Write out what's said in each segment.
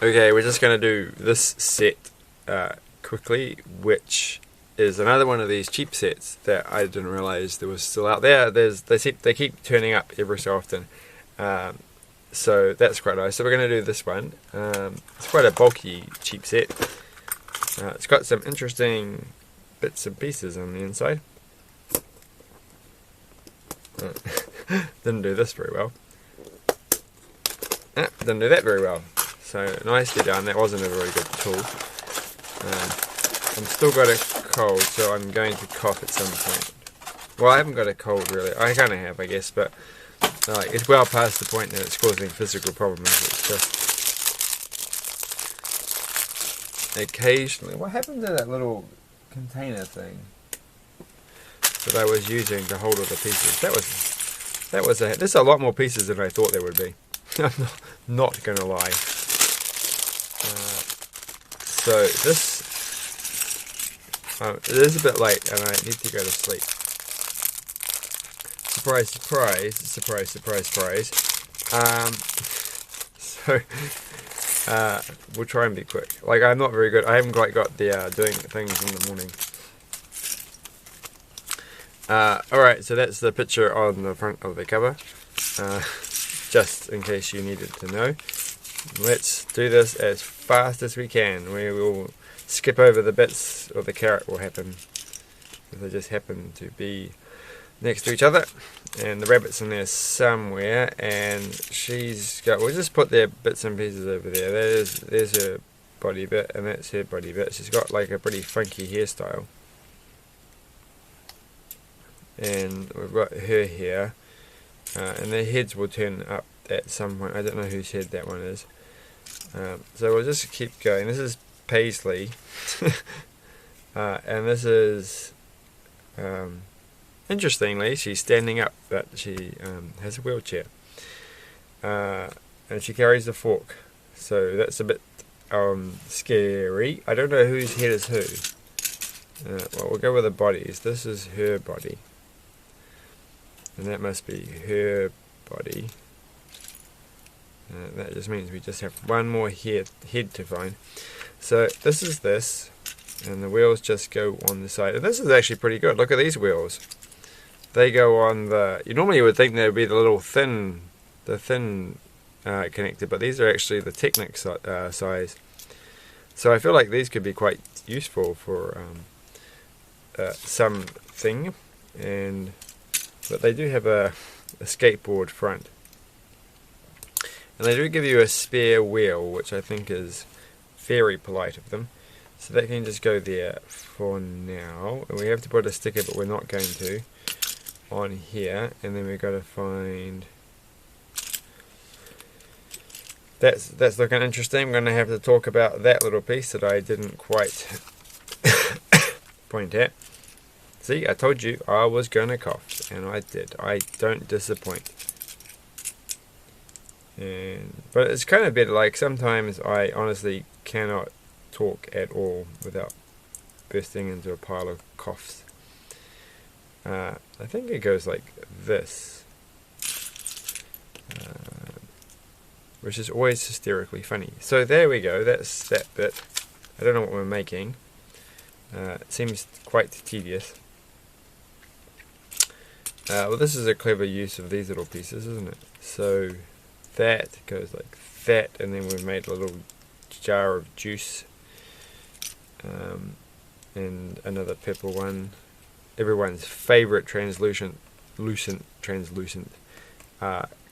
Okay, we're just going to do this set quickly, which is another one of these cheap sets that I didn't realise there was still out there. They keep turning up every so often, so that's quite nice. So we're going to do this one. It's quite a bulky cheap set. It's got some interesting bits and pieces on the inside. Didn't do this very well. Didn't do that very well. So nicely done. That wasn't a very good tool. I'm still got a cold, so I'm going to cough at some point. Well, I haven't got a cold really. I kind of have, I guess, but it's well past the point that it's causing physical problems. It's just occasionally. What happened to that little container thing that I was using to hold all the pieces? There's a lot more pieces than I thought there would be. I'm not gonna lie. So this it is a bit late and I need to go to sleep. Surprise, surprise, surprise, surprise, surprise. So we'll try and be quick. Like, I'm not very good. I haven't quite got the doing things in the morning. Alright, so that's the picture on the front of the cover. Just in case you needed to know. Let's do this as fast as we can. We will skip over the bits, or the carrot will happen, because they just happen to be next to each other. And the rabbit's in there somewhere, and she's got, we'll just put their bits and pieces over there. There's her body bit, and that's her body bit. She's got like a pretty funky hairstyle. And we've got her here. And their heads will turn up at some point. I don't know whose head that one is. So we'll just keep going. This is Paisley. And this is, interestingly, she's standing up, but she has a wheelchair. And she carries a fork. So that's a bit scary. I don't know whose head is who. Well, we'll go with the bodies. This is her body. And that must be her body. That just means we just have one more head to find. So this is this, and the wheels just go on the side. And this is actually pretty good. Look at these wheels. They go on the. You normally would think they would be the little thin connector, but these are actually the Technic size. So I feel like these could be quite useful for something, but they do have a skateboard front. And they do give you a spare wheel, which I think is very polite of them. So that can just go there for now. And we have to put a sticker, but we're not going to, on here. And then we've got to find... That's looking interesting. I'm going to have to talk about that little piece that I didn't quite point at. See, I told you I was going to cough, and I did. I don't disappoint. But it's kind of better, like sometimes I honestly cannot talk at all without bursting into a pile of coughs. I think it goes like this, which is always hysterically funny. So there we go, that's that bit. I don't know what we're making. It seems quite tedious. Well, this is a clever use of these little pieces, isn't it? So that goes like that, and then we've made a little jar of juice, and another purple one. Everyone's favourite translucent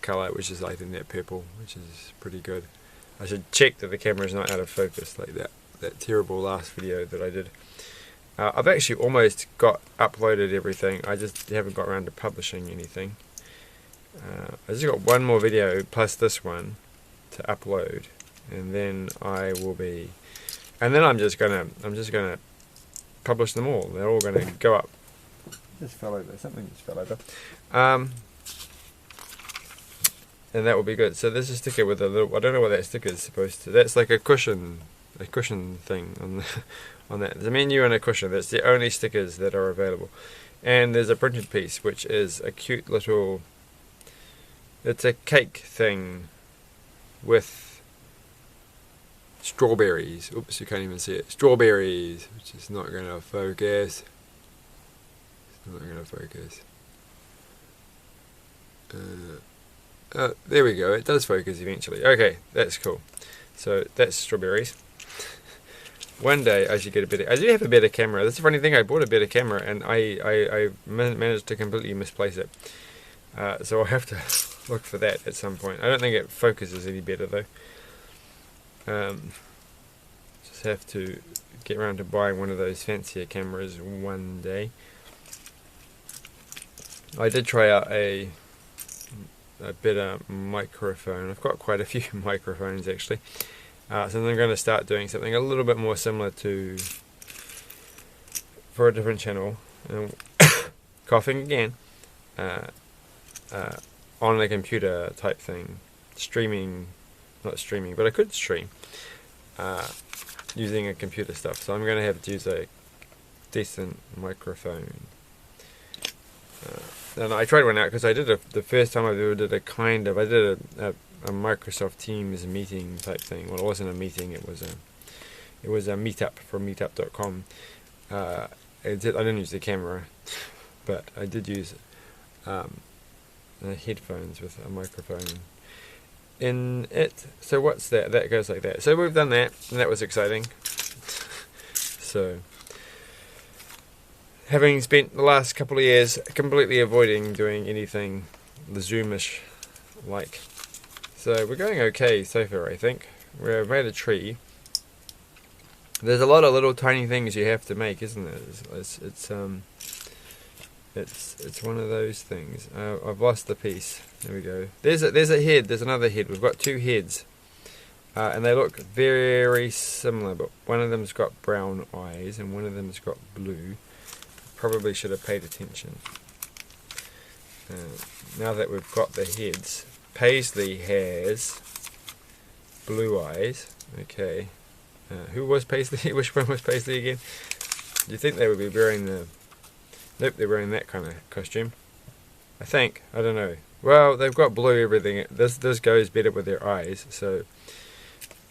colour, which is like in that purple, which is pretty good. I should check that the camera's not out of focus like that terrible last video that I did. I've actually almost got uploaded everything. I just haven't got around to publishing anything. I just got one more video plus this one to upload, and then I will be, and then I'm just gonna publish them all. They're all gonna go up. Just fell over. Something just fell over. And that will be good. So there's a sticker with a little. I don't know what that sticker is supposed to. That's like a cushion thing on the, on that. There's a menu and a cushion. That's the only stickers that are available. And there's a printed piece, which is a cute little. It's a cake thing with strawberries. Oops, you can't even see it. Strawberries, which is not going to focus. It's not going to focus. There we go. It does focus eventually. Okay, that's cool. So that's strawberries. One day I should get a better. I do have a better camera. That's the funny thing. I bought a better camera and I managed to completely misplace it. So I'll have to look for that at some point. I don't think it focuses any better though. Just have to get around to buying one of those fancier cameras one day. I did try out a better microphone. I've got quite a few microphones actually. So I'm going to start doing something a little bit more similar to for a different channel. Coughing again. On a computer type thing. Streaming, not streaming, but I could stream using a computer stuff. So I'm going to have to use a decent microphone. And I tried one out because I did the first time I ever did a Microsoft Teams meeting type thing. Well, it wasn't a meeting; it was a meetup for meetup.com. I didn't use the camera, but I did use headphones with a microphone in it. So what's that? That goes like that. So we've done that, and that was exciting. So, having spent the last couple of years completely avoiding doing anything Zoomish like. So we're going okay so far, I think. We've made a tree. There's a lot of little tiny things you have to make, isn't there? It's one of those things. I've lost the piece. There we go. There's a head. There's another head. We've got two heads. And they look very similar, but one of them's got brown eyes and one of them's got blue. Probably should have paid attention. Now that we've got the heads, Paisley has blue eyes. Okay. Who was Paisley? Which one was Paisley again? Do you think they would be wearing the... Nope, they're wearing that kind of costume. I think. I don't know. Well, they've got blue everything. This goes better with their eyes, so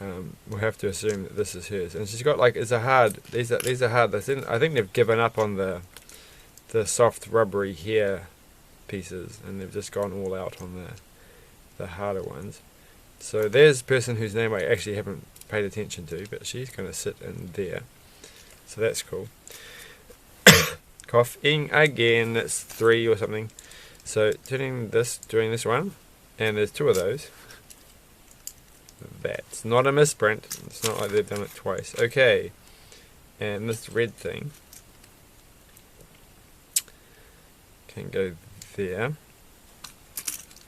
we'll have to assume that this is hers. And she's got like, these are hard. I think they've given up on the soft rubbery hair pieces, and they've just gone all out on the harder ones. So there's a person whose name I actually haven't paid attention to, but she's going to sit in there. So that's cool. Coughing again. That's 3 or something. So doing this one, and there's 2 of those. That's not a misprint. It's not like they've done it twice. Okay. And this red thing can go there,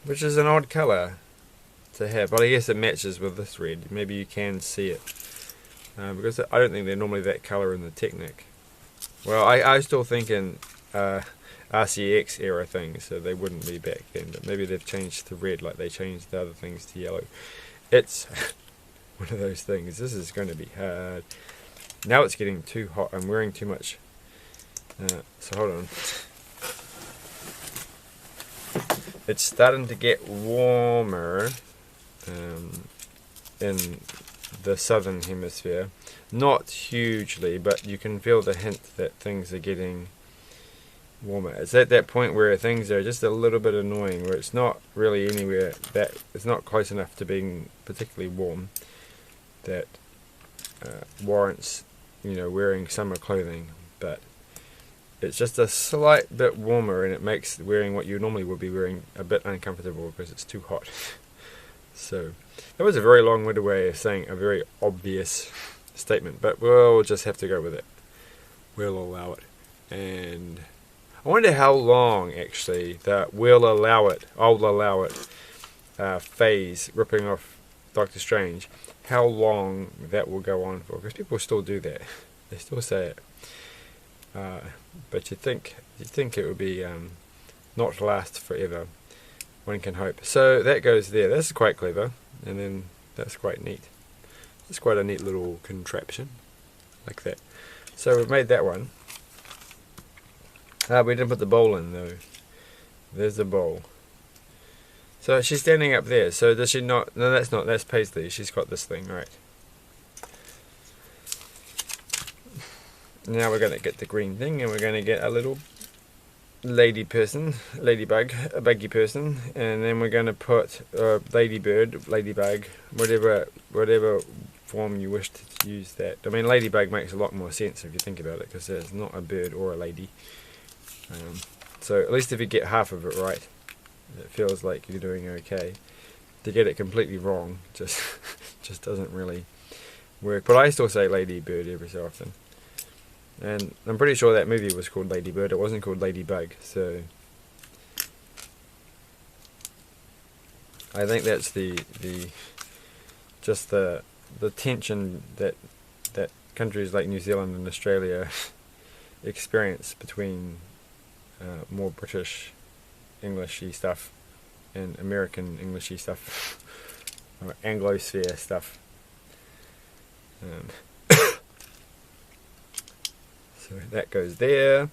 which is an odd colour to have, but I guess it matches with this red. Maybe you can see it, because I don't think they're normally that colour in the Technic. Well, I was still thinking RCX era things, so they wouldn't be back then, but maybe they've changed to red like they changed the other things to yellow. It's one of those things. This is going to be hard. Now it's getting too hot. I'm wearing too much. So hold on. It's starting to get warmer in the southern hemisphere. Not hugely, but you can feel the hint that things are getting warmer. It's at that point where things are just a little bit annoying, where it's not really anywhere that it's not close enough to being particularly warm that warrants, wearing summer clothing, but it's just a slight bit warmer, and it makes wearing what you normally would be wearing a bit uncomfortable because it's too hot. So that was a very long-winded way of saying a very obvious statement, but we'll just have to go with it. We'll allow it. And I wonder how long actually that I'll allow it phase, ripping off Doctor Strange, how long that will go on for, because people still do that. They still say it. But you'd think it would be not last forever. One can hope. So that goes there. That's quite clever, and then that's quite neat. It's quite a neat little contraption, like that. So we've made that one. We didn't put the bowl in though. There's the bowl. So she's standing up there. So does she not? No, that's not. That's Paisley. She's got this thing, right? now we're going to get the green thing, and we're going to get a little lady person, ladybug, a buggy person, and then we're going to put ladybird, ladybug, whatever form you wish to use that. I mean, ladybug makes a lot more sense if you think about it, because it's not a bird or a lady. So at least if you get half of it right, it feels like you're doing okay. To get it completely wrong just doesn't really work. But I still say ladybird every so often. And I'm pretty sure that movie was called Lady Bird. It wasn't called Ladybug. So I think that's the tension that countries like New Zealand and Australia experience between more British Englishy stuff and American Englishy stuff, or Anglosphere stuff. So that goes there,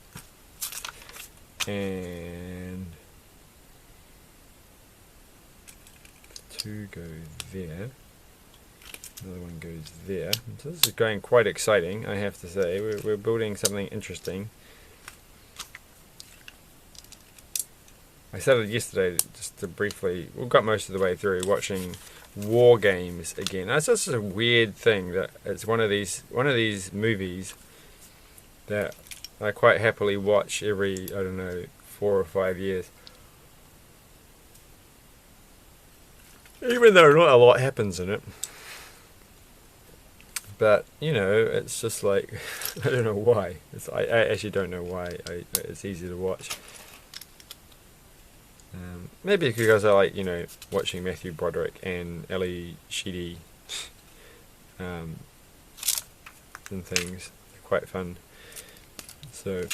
and 2 go there, another one goes there. So this is going quite exciting, I have to say. We're building something interesting. I started yesterday, just to briefly, we got most of the way through, watching war games again. That's just a weird thing, that it's one of these movies that I quite happily watch every, I don't know, 4 or 5 years. Even though not a lot happens in it. But, you know, it's just like, I don't know why. I actually don't know why it's easy to watch. Maybe because I like, you know, watching Matthew Broderick and Ellie Sheedy and things. They're quite fun. So,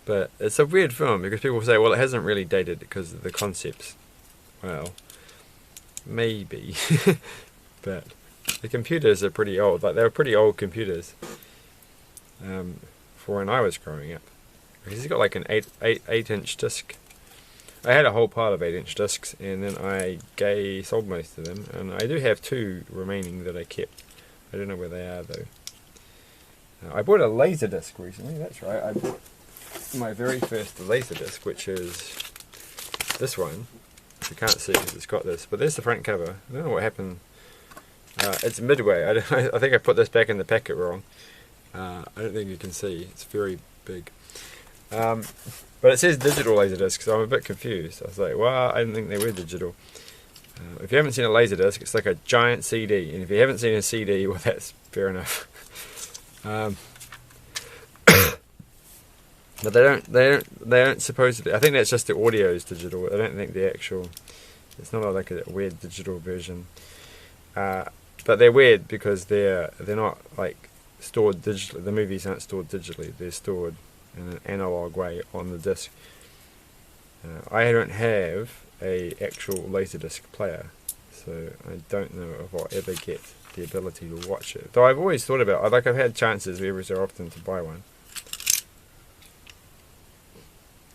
but it's a weird film because people say, well, it hasn't really dated because of the concepts. Well, maybe. But the computers are pretty old. Like, they were pretty old computers for when I was growing up. Because he's got like an 8-inch disc. I had a whole pile of 8-inch discs, and then I sold most of them, and I do have 2 remaining that I kept. I don't know where they are though. I bought a laser disc recently. That's right. I bought my very first laser disc, which is this one. You can't see because it's got this, but there's the front cover. I don't know what happened. It's midway. I think I put this back in the packet wrong. I don't think you can see. It's very big. But it says digital laserdisc, so I'm a bit confused. I was like, well, I didn't think they were digital. If you haven't seen a laserdisc, it's like a giant CD, and if you haven't seen a CD, well, that's fair enough. But they don't supposedly. I think that's just the audio is digital. I don't think the actual. It's not like a weird digital version. But they're weird because they're not like stored digitally. The movies aren't stored digitally. They're stored in an analog way on the disc. I don't have a actual laserdisc player, so I don't know if I'll ever get the ability to watch it. Though I've always thought about, like, I've had chances every so often to buy one.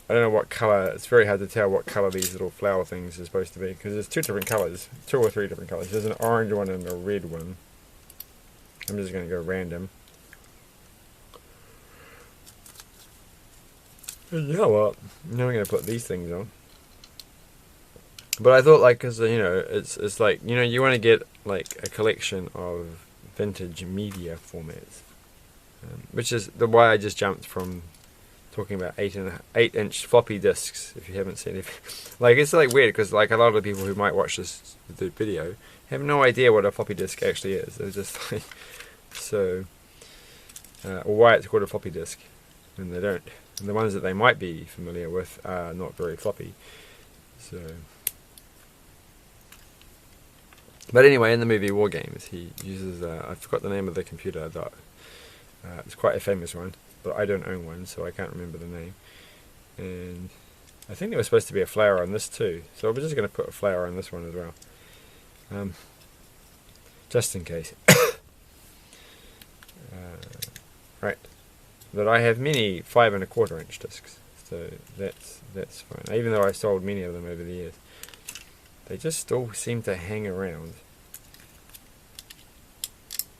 I don't know what colour. It's very hard to tell what colour these little flower things are supposed to be, because there's 2 different colours, 2 or 3 different colours. There's an orange one and a red one. I'm just going to go random. And you know what? Now I'm going to put these things on. But I thought, like, because, you know, it's like, you know, you want to get, like, a collection of vintage media formats. Which is why I just jumped from talking about 8-inch floppy disks, if you haven't seen it. Like, it's, like, weird, because, like, a lot of the people who might watch this video have no idea what a floppy disk actually is. They're just, like, so... or why it's called a floppy disk, and they don't. And the ones that they might be familiar with are not very floppy. So, but anyway, in the movie War Games, he uses I forgot the name of the computer. That it's quite a famous one, but I don't own one, so I can't remember the name. And I think there was supposed to be a flower on this too, so we're just going to put a flower on this one as well, just in case. Right. But I have many 5 1/4-inch discs, so that's fine. Even though I sold many of them over the years, they just still seem to hang around.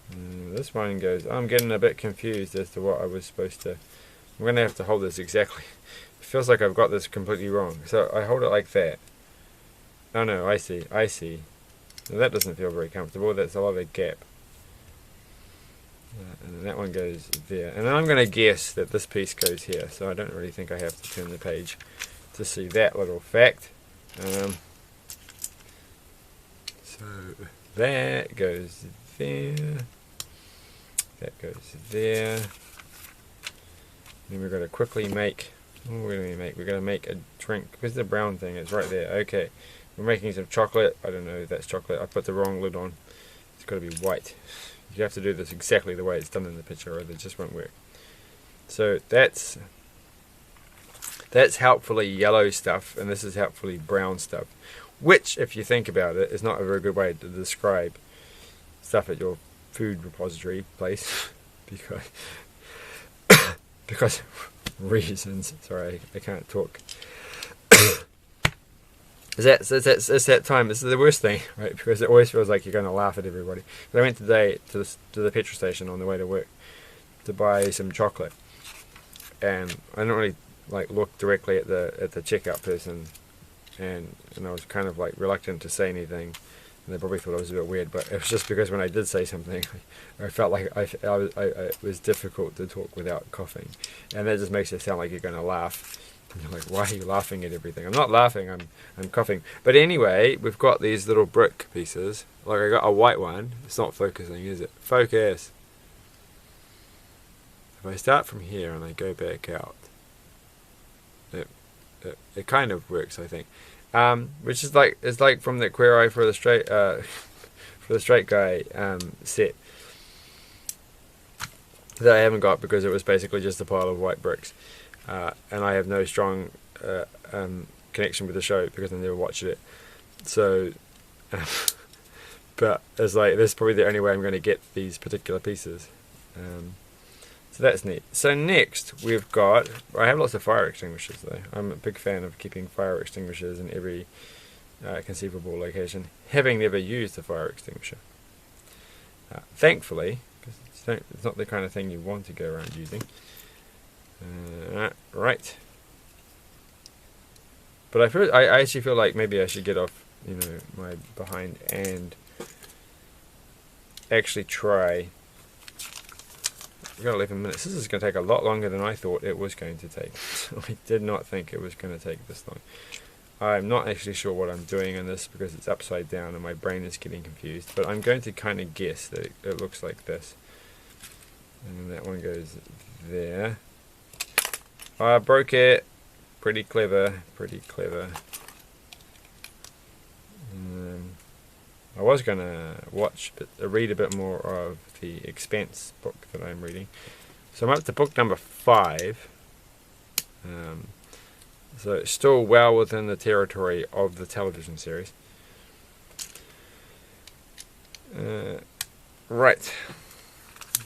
This one goes, I'm getting a bit confused as to what I was supposed to, I'm going to have to hold this exactly. It feels like I've got this completely wrong. So I hold it like that. Oh no, I see. Now that doesn't feel very comfortable, that's a lot of gap. And then that one goes there. And then I'm going to guess that this piece goes here, so I don't really think I have to turn the page to see that little fact. So that goes there. That goes there. Then we're going to quickly make, what are we going to make? We're going to make a drink. Where's the brown thing? It's right there. Okay. We're making some chocolate. I don't know if that's chocolate. I put the wrong lid on. It's got to be white. You have to do this exactly the way it's done in the picture or it just won't work. So that's helpfully yellow stuff, and this is helpfully brown stuff. Which, if you think about it, is not a very good way to describe stuff at your food repository place. because reasons. Sorry, I can't talk. It's that time. This is the worst thing, right? Because it always feels like you're going to laugh at everybody. But I went today to the petrol station on the way to work to buy some chocolate, and I didn't really like look directly at the checkout person, and I was kind of like reluctant to say anything, and they probably thought I was a bit weird. But it was just because when I did say something, I felt like it was difficult to talk without coughing, and that just makes it sound like you're going to laugh. You're like, why are you laughing at everything? I'm not laughing, I'm coughing. But anyway, we've got these little brick pieces. Like I got a white one. It's not focusing, is it? Focus. If I start from here and I go back out, it kind of works, I think. Which is like, it's like from the Queer Eye for the Straight Guy set that I haven't got because it was basically just a pile of white bricks. And I have no strong connection with the show because I never watched it. So, but it's like this is probably the only way I'm going to get these particular pieces. So that's neat. So next we've got, I have lots of fire extinguishers though. I'm a big fan of keeping fire extinguishers in every conceivable location, having never used a fire extinguisher. Thankfully, because it's not the kind of thing you want to go around using. Right. But I actually feel like maybe I should get off, my behind and actually try. We've got 11 minutes. This is going to take a lot longer than I thought it was going to take. I did not think it was going to take this long. I'm not actually sure what I'm doing in this because it's upside down and my brain is getting confused. But I'm going to kind of guess that it looks like this. And then that one goes there. I broke it. Pretty clever. I was going to read a bit more of the Expanse book that I'm reading. So I'm up to book number 5. So it's still well within the territory of the television series. Right.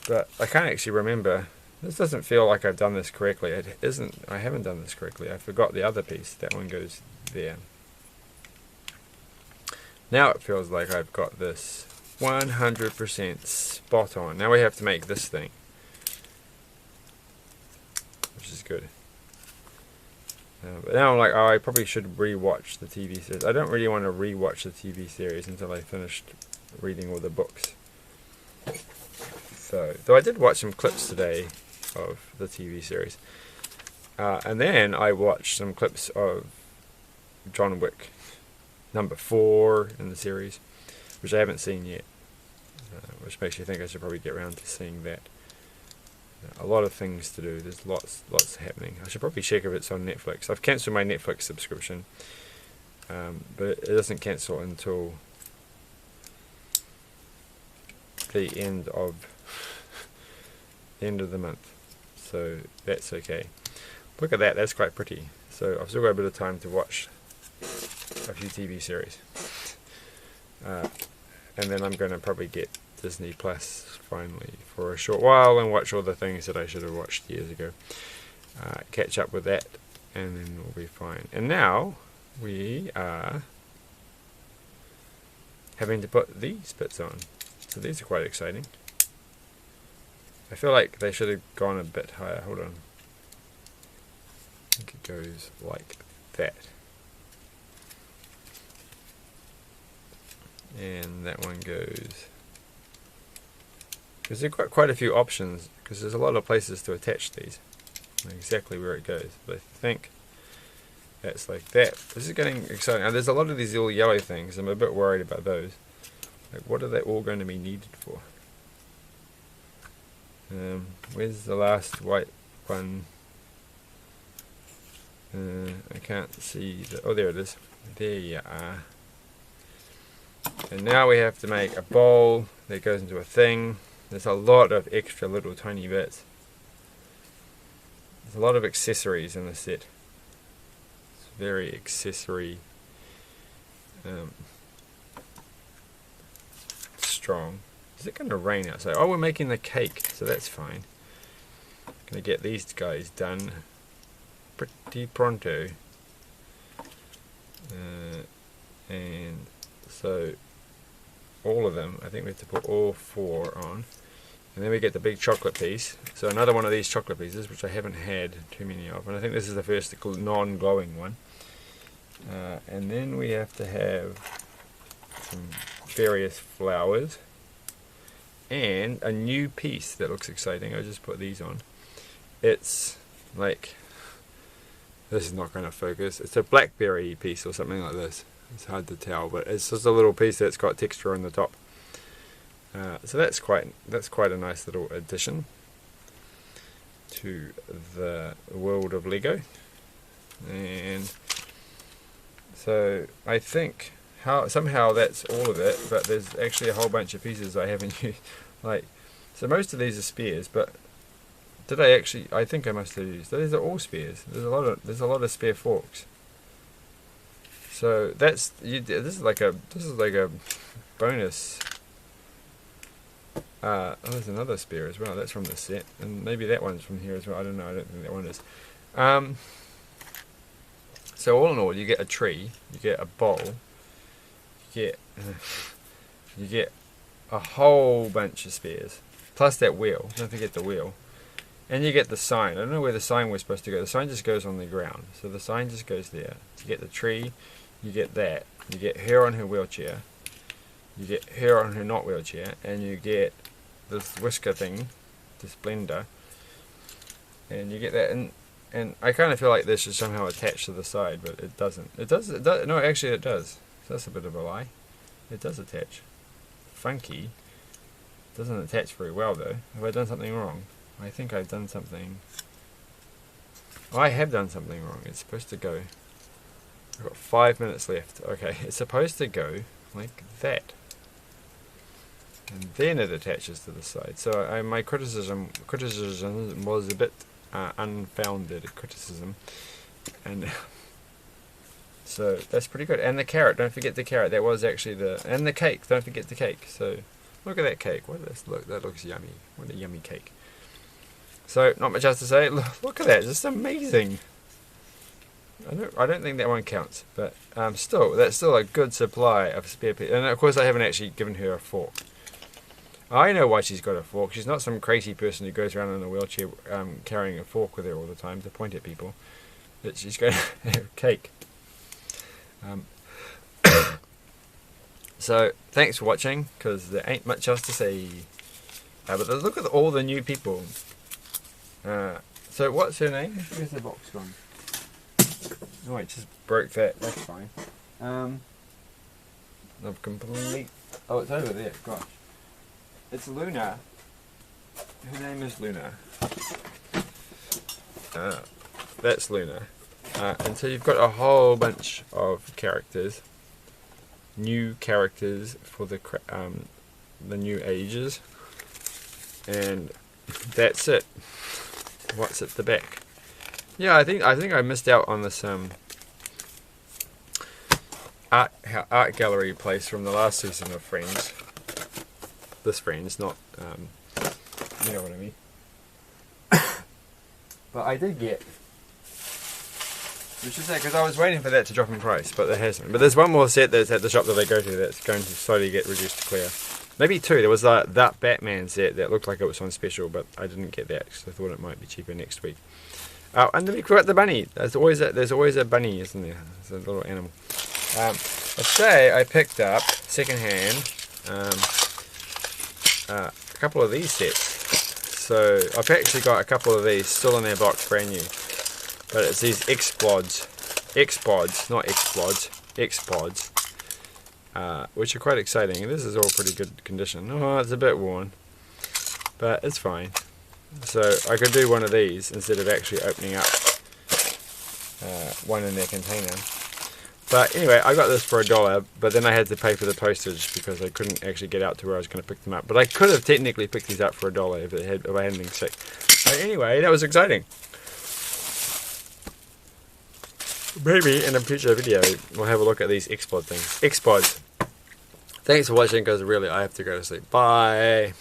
But I can't actually remember. This doesn't feel like I've done this correctly. It isn't. I haven't done this correctly. I forgot the other piece. That one goes there. Now it feels like I've got this 100% spot on. Now we have to make this thing, which is good. But now I'm like, oh, I probably should rewatch the TV series. I don't really want to rewatch the TV series until I finished reading all the books. So, though I did watch some clips today of the TV series. And then I watched some clips of John Wick number 4 in the series, which I haven't seen yet, which makes you think I should probably get around to seeing that. A lot of things to do. There's lots happening. I should probably check if it's on Netflix. I've cancelled my Netflix subscription, but it doesn't cancel until the end of the month, so that's okay. Look at that, that's quite pretty. So I've still got a bit of time to watch a few TV series, and then I'm going to probably get Disney Plus finally for a short while and watch all the things that I should have watched years ago. Catch up with that, and then we'll be fine. And now we are having to put these bits on, so these are quite exciting. I feel like they should have gone a bit higher. Hold on. I think it goes like that. And that one goes... Because they've got quite a few options, because there's a lot of places to attach these. Exactly where it goes. But I think that's like that. This is getting exciting. Now there's a lot of these little yellow things. I'm a bit worried about those. Like, what are they all going to be needed for? Where's the last white one? I can't see the... Oh, there it is. There you are. And now we have to make a bowl that goes into a thing. There's a lot of extra little tiny bits. There's a lot of accessories in the set. It's very accessory strong. Is it going to rain outside? Oh, we're making the cake, so that's fine. Gonna get these guys done pretty pronto. And so all of them, I think we have to put all 4 on. And then we get the big chocolate piece. So another one of these chocolate pieces, which I haven't had too many of. And I think this is the first non-glowing one. And then we have to have some various flowers. And a new piece that looks exciting. I just put these on. It's like... This is not going to focus. It's a blackberry piece or something like this. It's hard to tell, but it's just a little piece that's got texture on the top. So that's quite a nice little addition to the world of Lego. And so I think somehow that's all of it, but there's actually a whole bunch of pieces I haven't used. Like, so most of these are spears, but did I actually? I think I must have used. These are all spears. There's a lot of spare forks. So that's this is like a bonus. Oh, there's another spear as well. That's from the set, and maybe that one's from here as well. I don't know. I don't think that one is. So all in all, you get a tree, you get a bowl, you get a whole bunch of spears, plus that wheel. Don't forget the wheel, and you get the sign. I don't know where the sign was supposed to go. The sign just goes on the ground, so the sign just goes there. You get the tree, you get that, you get her on her wheelchair, you get her on her not wheelchair, and you get this whisker thing, this blender, and you get that. And I kind of feel like this is somehow attached to the side, but it doesn't. It does. No, actually it does. So that's a bit of a lie. It does attach. Funky. Doesn't attach very well though. Have I done something wrong? I think I've done something. Oh, I have done something wrong. It's supposed to go. I've got 5 minutes left. Okay, it's supposed to go like that. And then it attaches to the side. So my criticism was a bit unfounded criticism, and so that's pretty good. And the carrot, don't forget the carrot. That was actually and the cake. Don't forget the cake. So look at that cake. What does this look? That looks yummy. What a yummy cake. So not much else to say. Look at that. Just amazing. I don't think that one counts, but still, that's still a good supply of spare pieces. And of course, I haven't actually given her a fork. I know why she's got a fork. She's not some crazy person who goes around in a wheelchair carrying a fork with her all the time to point at people. But she's going to have a cake. So, thanks for watching, because there ain't much else to say. But look at all the new people. So, what's her name? Where's the box gone? Oh, I just broke that. That's fine. I've complete... Oh, it's over there. Gosh. It's Luna. Her name is Luna. That's Luna. And so you've got a whole bunch of characters. New characters for the new ages. And that's it. What's at the back? Yeah, I think I missed out on this art gallery place from the last season of Friends. This Friends, not you know what I mean. But I did get, which is that, because I was waiting for that to drop in price, but it hasn't. But there's one more set that's at the shop that I go to that's going to slowly get reduced to clear. Maybe 2. There was that Batman set that looked like it was on special, but I didn't get that because I thought it might be cheaper next week. And then we forgot the bunny. There's always a bunny, isn't there? There's a little animal. Today I picked up secondhand a couple of these sets. So I've actually got a couple of these still in their box, brand new. But it's these X-Pods, not X-Plods, X-Pods, which are quite exciting. This is all pretty good condition. Oh, it's a bit worn, but it's fine. So I could do one of these instead of actually opening up one in their container. But anyway, I got this for $1, but then I had to pay for the postage because I couldn't actually get out to where I was going to pick them up. But I could have technically picked these up for $1 if I hadn't been sick. But anyway, that was exciting. Maybe in a future video we'll have a look at these X-Pod things. X-Pods. Thanks for watching, guys. Really, I have to go to sleep. Bye.